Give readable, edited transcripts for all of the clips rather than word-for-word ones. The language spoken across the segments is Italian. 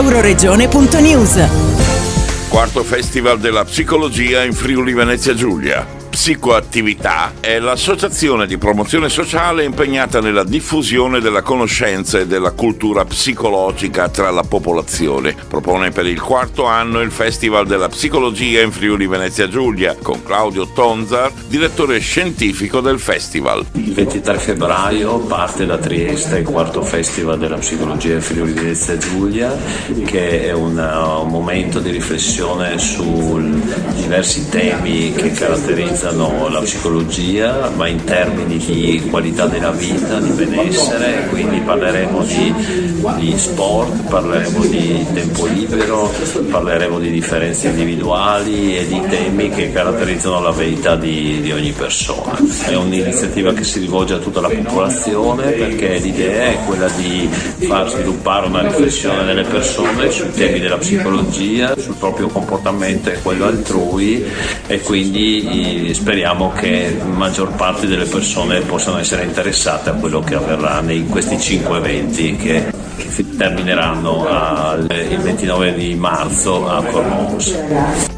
Euroregione.news. Quarto Festival della Psicologia in Friuli Venezia Giulia. Psicoattività è l'associazione di promozione sociale impegnata nella diffusione della conoscenza e della cultura psicologica tra la popolazione. Propone per il quarto anno il Festival della Psicologia in Friuli Venezia Giulia, con Claudio Tonzar, direttore scientifico del festival. Il 23 febbraio parte da Trieste il quarto Festival della Psicologia in Friuli Venezia Giulia, che è un momento di riflessione su diversi temi che caratterizzano la psicologia, ma in termini di qualità della vita, di benessere. Quindi parleremo di sport, parleremo di tempo libero, parleremo di differenze individuali e di temi che caratterizzano la vita di ogni persona. È un'iniziativa che si rivolge a tutta la popolazione, perché l'idea è quella di far sviluppare una riflessione nelle persone sui temi della psicologia, sul proprio comportamento e quello altrui, e quindi speriamo che la maggior parte delle persone possano essere interessate a quello che avverrà in questi 5 eventi che termineranno il 29 di marzo a Cormons.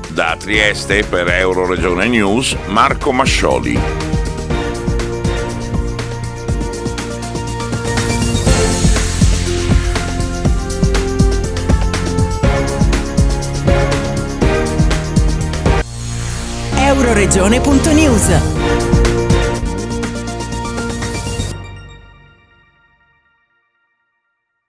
Da Trieste per Euroregione News, Marco Mascioli. Euroregione.news.